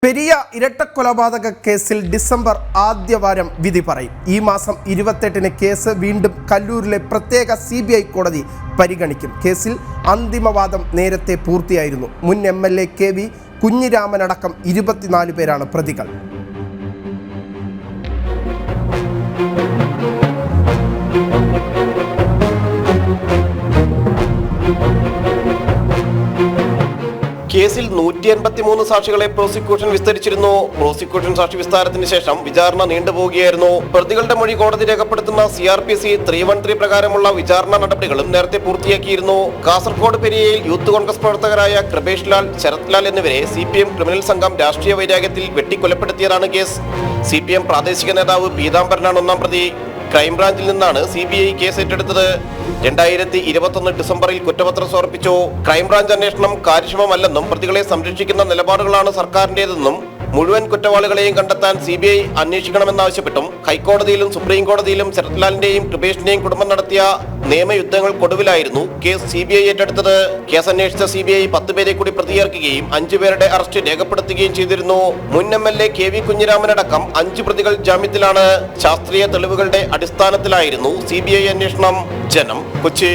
പെരിയ ഇരട്ടക്കൊലപാതക കേസിൽ ഡിസംബർ ആദ്യവാരം വിധി പറയും. ഈ മാസം 28-ന് കേസ് വീണ്ടും കല്ലൂരിലെ പ്രത്യേക CBI കോടതി പരിഗണിക്കും. കേസിൽ അന്തിമവാദം നേരത്തെ പൂർത്തിയായിരുന്നു. മുൻ MLA KV കുഞ്ഞിരാമനടക്കം 24 പേരാണ് പ്രതികൾ. കേസിൽ 183 സാക്ഷികളെ പ്രോസിക്യൂഷൻ വിസ്തരിച്ചിരുന്നു. പ്രോസിക്യൂഷൻ സാക്ഷി വിസ്താരത്തിന് ശേഷം വിചാരണ നീണ്ടുപോവുകയായിരുന്നു. പ്രതികളുടെ മൊഴി കോടതി രേഖപ്പെടുത്തുന്ന CRPC 313 പ്രകാരമുള്ള വിചാരണ നടപടികളും നേരത്തെ പൂർത്തിയാക്കിയിരുന്നു. കാസർഗോഡ് പെരിയയിൽ യൂത്ത് കോൺഗ്രസ് പ്രവർത്തകരായ കൃപേഷ് ലാൽ, ശരത് ലാൽ എന്നിവരെ CPM ക്രിമിനൽ സംഘം രാഷ്ട്രീയ വൈരാഗ്യത്തിൽ വെട്ടിക്കൊലപ്പെടുത്തിയതാണ് കേസ്. CPM പ്രാദേശിക നേതാവ് പീതാംബരനാണ് ഒന്നാം പ്രതി. ക്രൈംബ്രാഞ്ചിൽ നിന്നാണ് CBI കേസ് ഏറ്റെടുത്തത്. 2021 ഡിസംബറിൽ കുറ്റപത്രം സമർപ്പിച്ചു. ക്രൈംബ്രാഞ്ച് അന്വേഷണം കാര്യക്ഷമമല്ലെന്നും പ്രതികളെ സംരക്ഷിക്കുന്ന നിലപാടുകളാണ് സർക്കാരിന്റേതെന്നും മുഴുവൻ കുറ്റവാളികളെയും കണ്ടെത്താൻ CBI അന്വേഷിക്കണമെന്നാവശ്യപ്പെട്ടും ഹൈക്കോടതിയിലും സുപ്രീം കോടതിയിലും ശരത്ലാലിന്റെയും കൃപേഷിന്റെയും കുടുംബം നടത്തിയ നിയമയുദ്ധങ്ങൾക്കൊടുവിലായിരുന്നു കേസ് CBI ഏറ്റെടുത്തത്. കേസ് അന്വേഷിച്ച CBI 10 പേരെ കൂടി പ്രതിയേർക്കുകയും 5 പേരുടെ അറസ്റ്റ് രേഖപ്പെടുത്തുകയും ചെയ്തിരുന്നു. മുൻ MLA KV കുഞ്ഞിരാമനടക്കം 5 പ്രതികൾ ജാമ്യത്തിലാണ്. ശാസ്ത്രീയ തെളിവുകളുടെ അടിസ്ഥാനത്തിലായിരുന്നു CBI അന്വേഷണം. ജനം, കൊച്ചി.